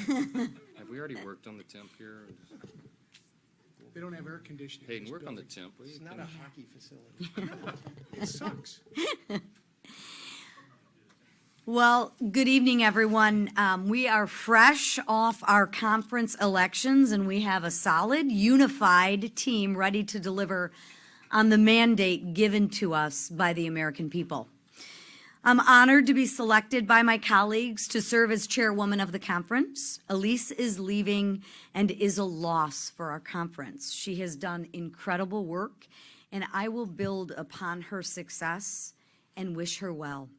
Have we already worked on the temp here? They don't have air conditioning. Hayden, work on the temp. It's not a hockey facility. It sucks. Well, good evening, everyone. We are fresh off our conference elections, and we have a solid, unified team ready to deliver on the mandate given to us by the American people. I'm honored to be selected by my colleagues to serve as chairwoman of the conference. Elise is leaving and is a loss for our conference. She has done incredible work, and I will build upon her success and wish her well.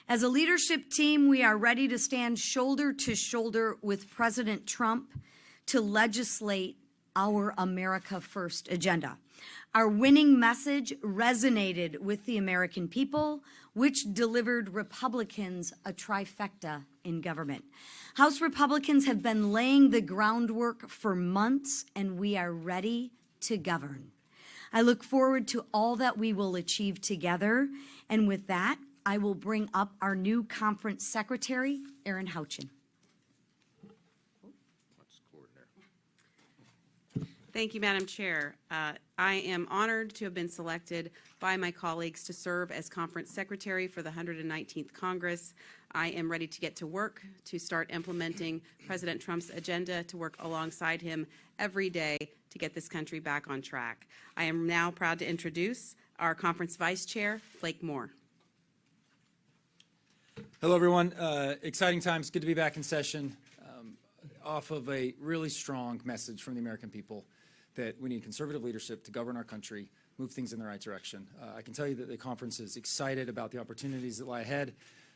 As a leadership team, we are ready to stand shoulder to shoulder with President Trump to legislate our America First agenda. Our winning message resonated with the American people, which delivered Republicans a trifecta in government. House Republicans have been laying the groundwork for months, and we are ready to govern. I look forward to all that we will achieve together, and with that, I will bring up our new conference secretary, Erin Houchin. Thank you, Madam Chair. I am honored to have been selected by my colleagues to serve as conference secretary for the 119th Congress. I am ready to get to work to start implementing President Trump's agenda, to work alongside him every day to get this country back on track. I am now proud to introduce our conference vice chair, Flake Moore. Hello, everyone. Exciting times. Good to be back in session off of a really strong message from the American people that we need conservative leadership to govern our country, move things in the right direction. I can tell you that the conference is excited about the opportunities that lie ahead,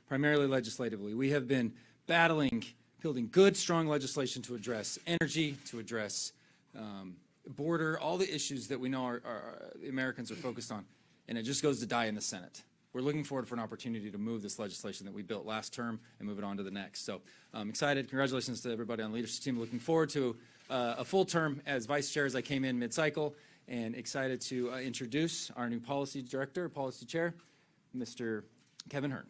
primarily legislatively. We have been building good, strong legislation to address energy, to address border, all the issues that we know the Americans are focused on, and it just goes to die in the Senate. We're looking forward for an opportunity to move this legislation that we built last term and move it on to the next. So I'm excited. Congratulations to everybody on the leadership team. Looking forward to a full term as vice chair as I came in mid-cycle, and excited to introduce our new policy director, policy chair, Mr. Kevin Hern.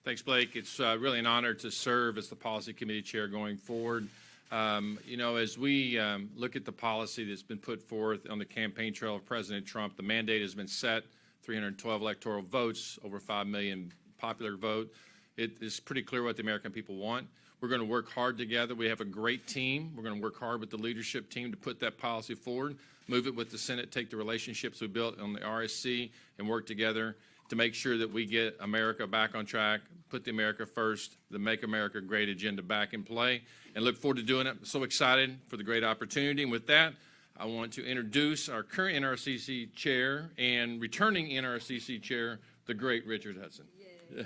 Thanks, Blake. It's really an honor to serve as the policy committee chair going forward. You know, as we look at the policy that's been put forth on the campaign trail of President Trump, the mandate has been set, 312 electoral votes, over 5 million popular vote. It is pretty clear what the American people want. We're going to work hard together. We have a great team. We're going to work hard with the leadership team to put that policy forward, move it with the Senate, take the relationships we built on the RSC, and work together to make sure that we get America back on track, put the America First, the Make America Great agenda back in play, and look forward to doing it. I'm so excited for the great opportunity. And with that, I want to introduce our current NRCC chair and returning NRCC chair, the great Richard Hudson. Thank you.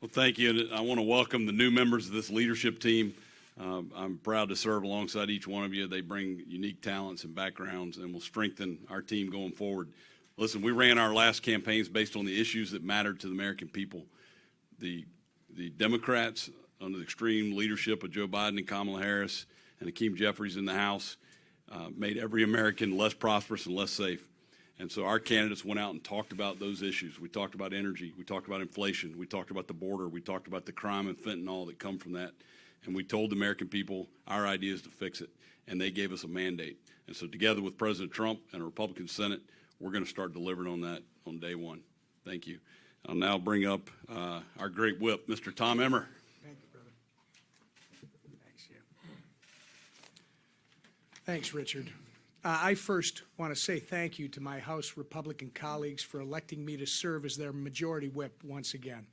Well, thank you. And I want to welcome the new members of this leadership team. I'm proud to serve alongside each one of you. They bring unique talents and backgrounds and will strengthen our team going forward. Listen, we ran our last campaigns based on the issues that mattered to the American people. The Democrats, under the extreme leadership of Joe Biden and Kamala Harris and Hakeem Jeffries in the House, made every American less prosperous and less safe. And so our candidates went out and talked about those issues. We talked about energy. We talked about inflation. We talked about the border. We talked about the crime and fentanyl that come from that. And we told the American people our ideas to fix it, and they gave us a mandate. And so together with President Trump and a Republican Senate, we're going to start delivering on that on day one. Thank you. I'll now bring up our great whip, Mr. Tom Emmer. Thank you, brother. Thanks, yeah. Thanks, Richard. I first want to say thank you to my House Republican colleagues for electing me to serve as their majority whip once again.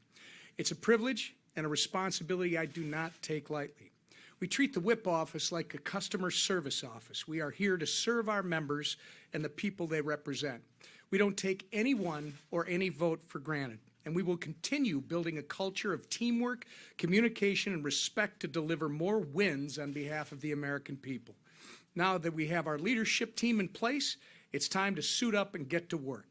It's a privilege and a responsibility I do not take lightly. We treat the whip office like a customer service office. We are here to serve our members and the people they represent. We don't take anyone or any vote for granted, and we will continue building a culture of teamwork, communication, and respect to deliver more wins on behalf of the American people. Now that we have our leadership team in place, it's time to suit up and get to work.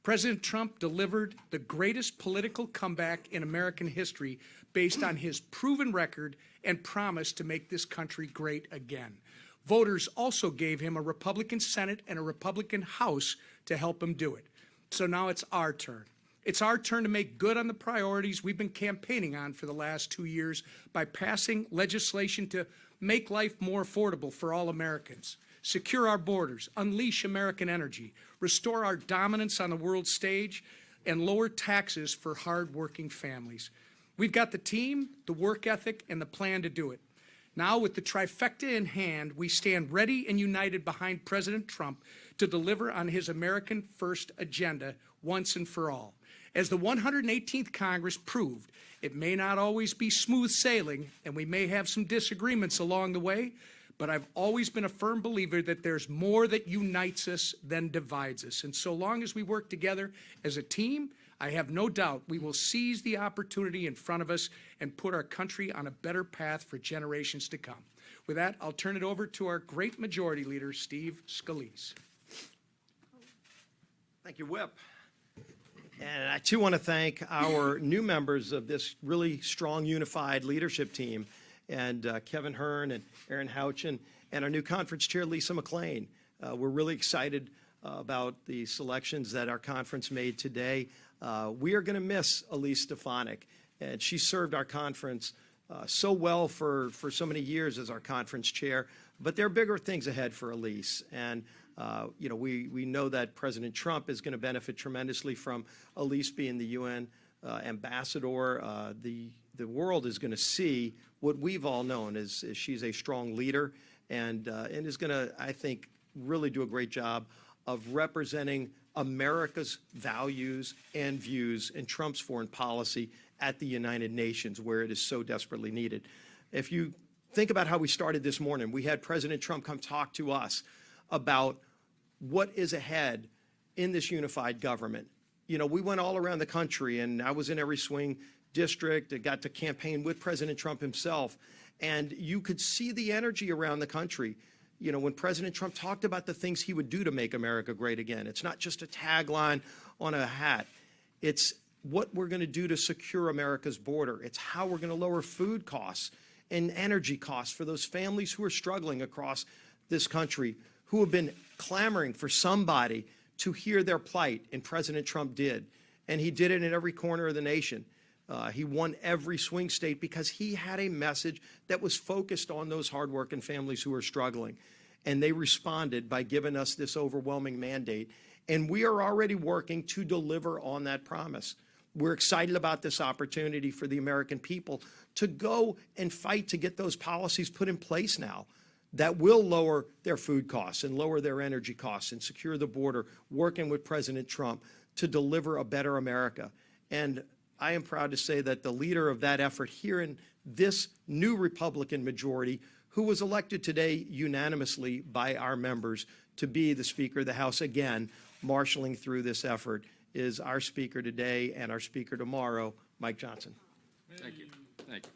President Trump delivered the greatest political comeback in American history based on his proven record and promise to make this country great again. Voters also gave him a Republican Senate and a Republican House to help him do it. So now it's our turn. It's our turn to make good on the priorities we've been campaigning on for the last 2 years by passing legislation to make life more affordable for all Americans, secure our borders, unleash American energy, restore our dominance on the world stage, and lower taxes for hard-working families. We've got the team, the work ethic, and the plan to do it. Now, with the trifecta in hand, we stand ready and united behind President Trump to deliver on his American First agenda once and for all. As the 118th Congress proved, it may not always be smooth sailing, and we may have some disagreements along the way, but I've always been a firm believer that there's more that unites us than divides us. And so long as we work together as a team, I have no doubt we will seize the opportunity in front of us and put our country on a better path for generations to come. With that, I'll turn it over to our great majority leader, Steve Scalise. Thank you, Whip. And I, too, want to thank our new members of this really strong, unified leadership team, and Kevin Hearn and Aaron Houchin, and our new conference chair, Lisa McLean. We're really excited about the selections that our conference made today. We are going to miss Elise Stefanik, and she served our conference so well for so many years as our conference chair, but there are bigger things ahead for Elise. And you know, we know that President Trump is going to benefit tremendously from Elise being the UN ambassador. The world is going to see what we've all known is she's a strong leader and is going to, I think, really do a great job of representing America's values and views in Trump's foreign policy at the United Nations, where it is so desperately needed. If you think about how we started this morning, we had President Trump come talk to us about what is ahead in this unified government. You know, we went all around the country, and I was in every swing district. I got to campaign with President Trump himself, and you could see the energy around the country. You know, when President Trump talked about the things he would do to make America great again, it's not just a tagline on a hat. It's what we're going to do to secure America's border. It's how we're going to lower food costs and energy costs for those families who are struggling across this country, who have been clamoring for somebody to hear their plight, and President Trump did. And he did it in every corner of the nation. He won every swing state because he had a message that was focused on those hardworking families who are struggling. And they responded by giving us this overwhelming mandate. And we are already working to deliver on that promise. We're excited about this opportunity for the American people to go and fight to get those policies put in place now that will lower their food costs and lower their energy costs and secure the border, working with President Trump to deliver a better America. And I am proud to say that the leader of that effort here in this new Republican majority, who was elected today unanimously by our members to be the Speaker of the House again, marshaling through this effort, is our Speaker today and our Speaker tomorrow, Mike Johnson. Thank you. Thank you.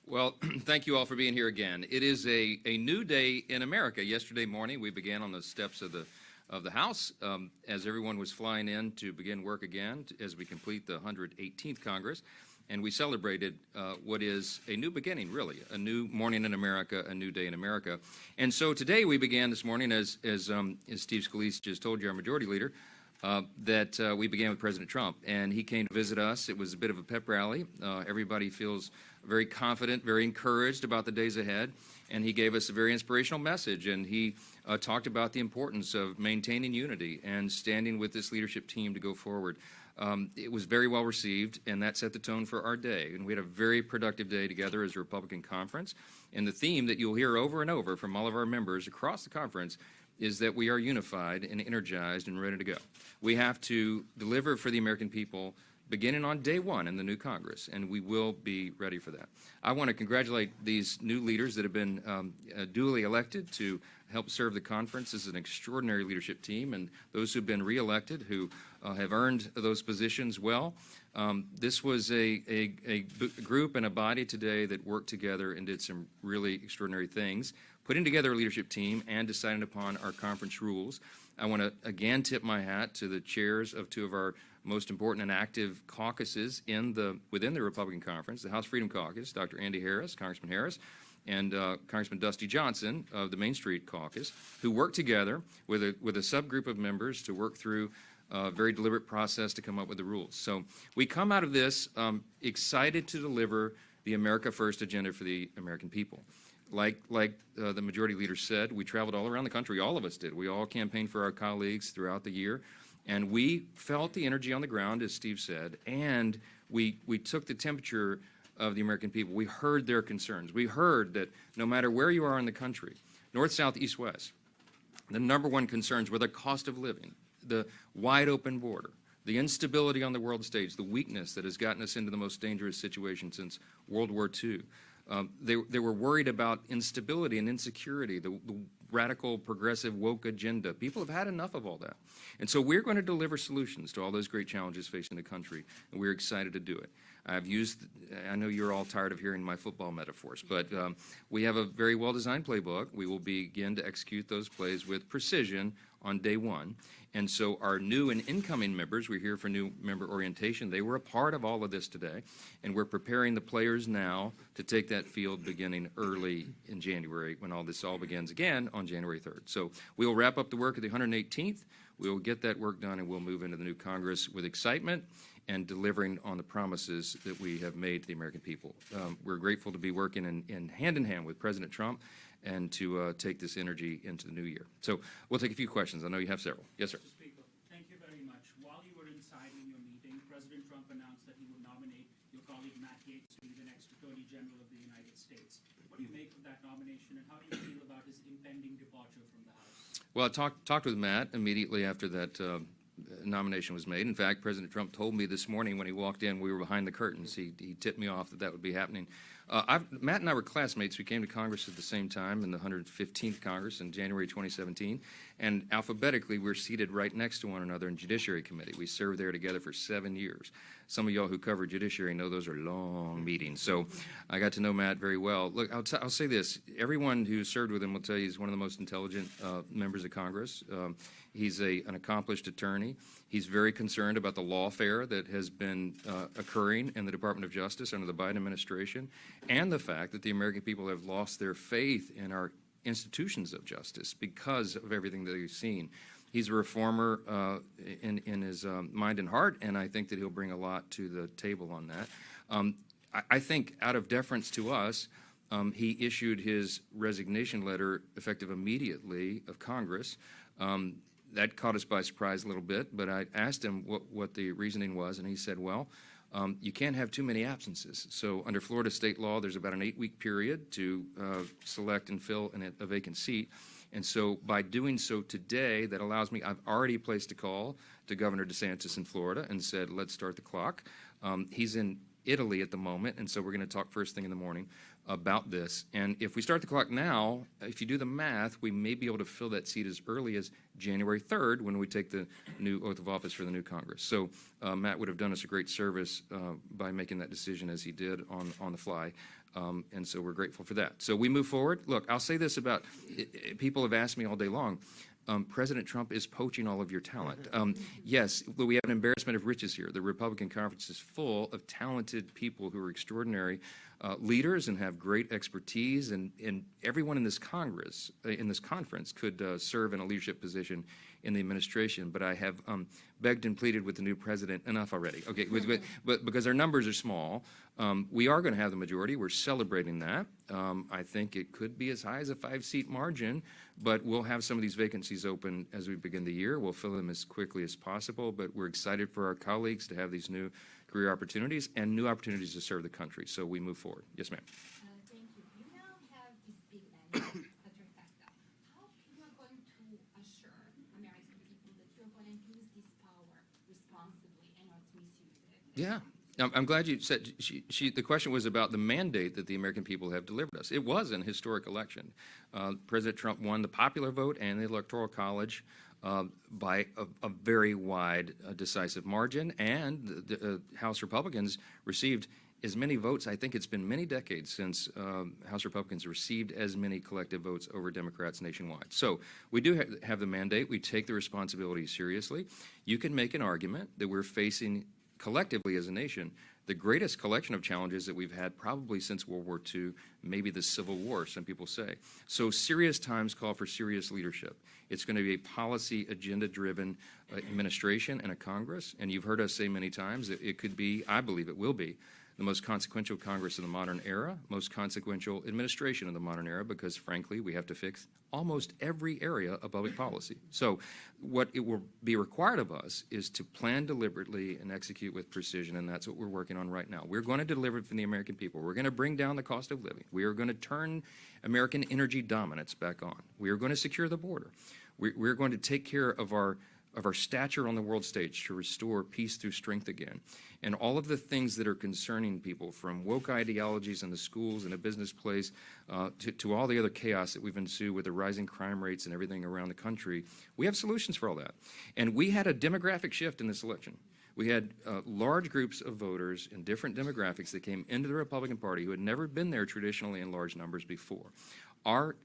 Well, thank you all for being here again. It is a new day in America. Yesterday morning, we began on the steps of the House as everyone was flying in to begin work again as we complete the 118th Congress. And we celebrated what is a new beginning, really, a new morning in America, a new day in America. And so today we began this morning, as Steve Scalise just told you, our majority leader, that we began with President Trump. And he came to visit us. It was a bit of a pep rally. Everybody feels very confident, very encouraged about the days ahead. And he gave us a very inspirational message. And he talked about the importance of maintaining unity and standing with this leadership team to go forward. It was very well received, and that set the tone for our day. And we had a very productive day together as a Republican conference. And the theme that you'll hear over and over from all of our members across the conference is that we are unified and energized and ready to go. We have to deliver for the American people beginning on day one in the new Congress, and we will be ready for that. I want to congratulate these new leaders that have been duly elected to help serve the conference. This is an extraordinary leadership team, and those who've been reelected who have earned those positions well. This was a group and a body today that worked together and did some really extraordinary things, putting together a leadership team and deciding upon our conference rules. I want to again tip my hat to the chairs of two of our most important and active caucuses within the Republican conference, the House Freedom Caucus, Dr. Andy Harris, Congressman Harris, and Congressman Dusty Johnson of the Main Street Caucus, who worked together with a subgroup of members to work through very deliberate process to come up with the rules. So we come out of this excited to deliver the America First agenda for the American people. Like the majority leader said, we traveled all around the country. All of us did. We all campaigned for our colleagues throughout the year. And we felt the energy on the ground, as Steve said, and we took the temperature of the American people. We heard their concerns. We heard that no matter where you are in the country, north, south, east, west, the number one concerns were the cost of living, the wide open border, the instability on the world stage, the weakness that has gotten us into the most dangerous situation since World War II. They were worried about instability and insecurity, the radical, progressive, woke agenda. People have had enough of all that. And so we're going to deliver solutions to all those great challenges facing the country, and we're excited to do it. I know you're all tired of hearing my football metaphors, but we have a very well-designed playbook. We will begin to execute those plays with precision on day one. And so our new and incoming members, we're here for new member orientation. They were a part of all of this today, and we're preparing the players now to take that field beginning early in January when all this all begins again on January 3rd. So we will wrap up the work at the 118th. We will get that work done, and we'll move into the new Congress with excitement and delivering on the promises that we have made to the American people. We're grateful to be working in hand with President Trump and to take this energy into the new year. So we'll take a few questions. I know you have several. Yes, sir. Mr. Speaker, thank you very much. While you were inside in your meeting, President Trump announced that he would nominate your colleague Matt Gaetz to be the next Attorney General of the United States. What do you make of that nomination, and how do you feel about his impending departure from the House? Well, I talked with Matt immediately after that nomination was made. In fact, President Trump told me this morning when he walked in, we were behind the curtains. He tipped me off that would be happening. Matt and I were classmates. We came to Congress at the same time in the 115th Congress in January 2017, and alphabetically we're seated right next to one another in Judiciary Committee. We served there together for 7 years. Some of y'all who cover Judiciary know those are long meetings, so I got to know Matt very well. Look, I'll say this. Everyone who served with him will tell you he's one of the most intelligent members of Congress. He's an accomplished attorney. He's very concerned about the lawfare that has been occurring in the Department of Justice under the Biden administration, and the fact that the American people have lost their faith in our institutions of justice because of everything that they've seen. He's a reformer in his mind and heart, and I think that he'll bring a lot to the table on that. I think out of deference to us, he issued his resignation letter effective immediately of Congress. That caught us by surprise a little bit, but I asked him what the reasoning was, and he said, well, you can't have too many absences. So under Florida state law, there's about an 8-week period to select and fill a vacant seat. And so by doing so today, that allows me, I've already placed a call to Governor DeSantis in Florida and said, let's start the clock. He's in Italy at the moment, and so we're going to talk first thing in the morning about this. And if we start the clock now, if you do the math, we may be able to fill that seat as early as January 3rd when we take the new oath of office for the new Congress. So Matt would have done us a great service by making that decision as he did on the fly. And so we're grateful for that. So we move forward. Look, I'll say this about, people have asked me all day long, President Trump is poaching all of your talent. Yes, we have an embarrassment of riches here. The Republican conference is full of talented people who are extraordinary leaders and have great expertise, and everyone in this Congress, in this conference, could serve in a leadership position in the administration. But I have begged and pleaded with the new president enough already. Okay, but because our numbers are small, we are going to have the majority. We're celebrating that. I think it could be as high as a 5-seat margin, but we'll have some of these vacancies open as we begin the year. We'll fill them as quickly as possible, but we're excited for our colleagues to have these new career opportunities and new opportunities to serve the country. So we move forward. Yes, ma'am. Thank you. You now have this big mandate at your factor. How you are going to assure American people that you're going to use this power responsibly and not misuse it? Yeah. I'm glad you said, the question was about the mandate that the American people have delivered us. It was an historic election. President Trump won the popular vote and the Electoral College by a very wide, decisive margin, and the House Republicans received as many votes. I think it's been many decades since House Republicans received as many collective votes over Democrats nationwide. So we do have the mandate. We take the responsibility seriously. You can make an argument that we're facing collectively as a nation, the greatest collection of challenges that we've had probably since World War II, maybe the Civil War, some people say. So serious times call for serious leadership. It's going to be a policy agenda-driven administration and a Congress, and you've heard us say many times that it could be, I believe it will be, the most consequential Congress in the modern era, most consequential administration in the modern era, because frankly, we have to fix almost every area of public policy. So what it will be required of us is to plan deliberately and execute with precision, and that's what we're working on right now. We're going to deliver for the American people. We're going to bring down the cost of living. We are going to turn American energy dominance back on. We are going to secure the border. We're going to take care of our stature on the world stage to restore peace through strength again. And all of the things that are concerning people, from woke ideologies in the schools and the business place to all the other chaos that we've ensued with the rising crime rates and everything around the country, we have solutions for all that. And we had a demographic shift in this election. We had large groups of voters in different demographics that came into the Republican Party who had never been there traditionally in large numbers before. Our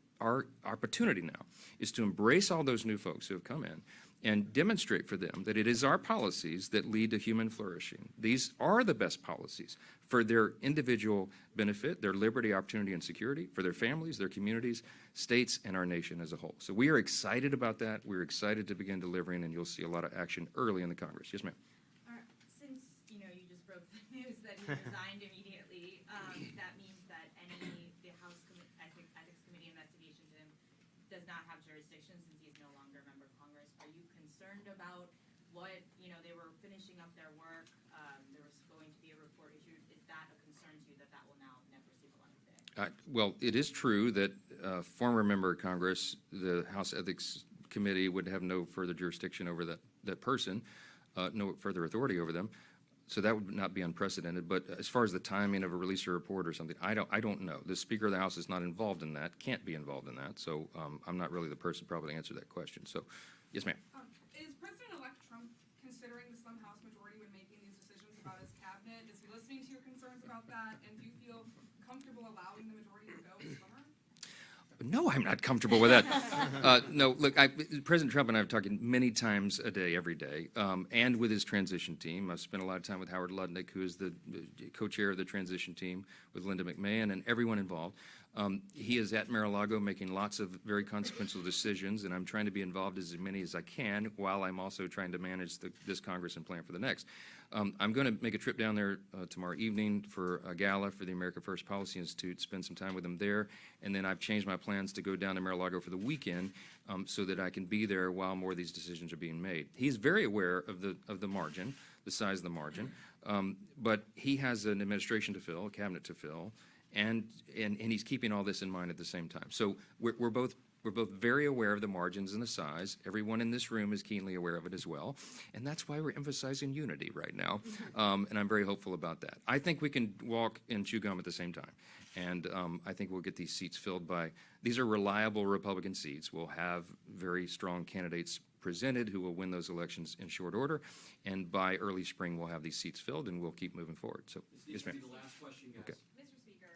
opportunity now is to embrace all those new folks who have come in and demonstrate for them that it is our policies that lead to human flourishing. These are the best policies for their individual benefit, their liberty, opportunity, and security, for their families, their communities, states, and our nation as a whole. So we are excited about that. We're excited to begin delivering, and you'll see a lot of action early in the Congress. Yes, ma'am. Since, you just broke the news that he resigned immediately, that means that the House Ethics Committee investigation to him does not have jurisdiction since he's no longer a member of Congress. Are you concerned about what, they were finishing up their work, there was going to be a report issued? Is that a concern to you that will now never see the light of day? Well, it is true that former member of Congress, the House Ethics Committee would have no further jurisdiction over that person, no further authority over them. So that would not be unprecedented. But as far as the timing of a release or report or something, I don't know. The Speaker of the House is not involved in that, can't be involved in that. So I'm not really the person probably to answer that question. So, yes, ma'am. Is President-elect Trump considering the slim House majority when making these decisions about his cabinet? Is he listening to your concerns about that? And do you feel comfortable allowing the majority to go slimmer? No, I'm not comfortable with that. No, look, President Trump and I have talked many times a day, every day, and with his transition team. I've spent a lot of time with Howard Lutnick, who is the co-chair of the transition team, with Linda McMahon and everyone involved. He is at Mar-a-Lago making lots of very consequential decisions, and I'm trying to be involved as many as I can while I'm also trying to manage this Congress and plan for the next. I'm going to make a trip down there tomorrow evening for a gala for the America First Policy Institute, spend some time with them there, and then I've changed my plans to go down to Mar-a-Lago for the weekend so that I can be there while more of these decisions are being made. He's very aware of the margin, the size of the margin, but he has an administration to fill, a cabinet to fill, and he's keeping all this in mind at the same time. So we're both very aware of the margins and the size. Everyone in this room is keenly aware of it as well, and that's why we're emphasizing unity right now, and I'm very hopeful about that. I think we can walk and chew gum at the same time, and I think we'll get these seats filled by, these are reliable Republican seats. We'll have very strong candidates presented who will win those elections in short order, and by early spring we'll have these seats filled, and we'll keep moving forward. So, yes, ma'am. The last question, guys. Okay. Mr. Speaker,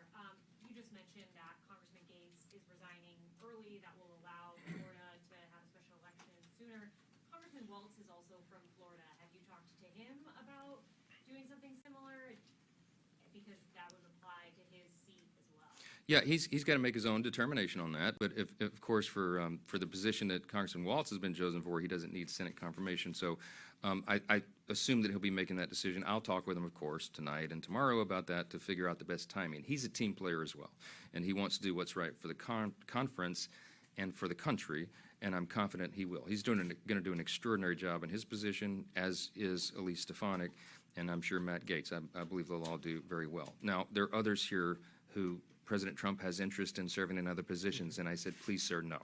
you just mentioned that Congressman Gaetz is resigning early. That will allow Florida to have a special election sooner. Congressman Waltz is also from Florida. Have you talked to him about doing something similar? Because that would apply to his seat as well. Yeah, he's got to make his own determination on that. But if of course, for the position that Congressman Waltz has been chosen for, he doesn't need Senate confirmation. So I assume that he'll be making that decision. I'll talk with him, of course, tonight and tomorrow about that to figure out the best timing. He's a team player as well, and he wants to do what's right for the conference and for the country, and I'm confident he will. He's going to do an extraordinary job in his position, as is Elise Stefanik, and I'm sure Matt Gaetz. I believe they'll all do very well. Now, there are others here who President Trump has interest in serving in other positions, and I said, please, sir, no.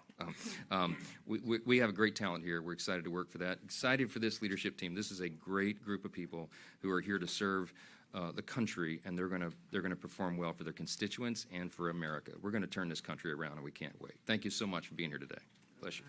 We have a great talent here. We're excited to work for that. Excited for this leadership team. This is a great group of people who are here to serve the country, and they're going to perform well for their constituents and for America. We're going to turn this country around, and we can't wait. Thank you so much for being here today. Bless you.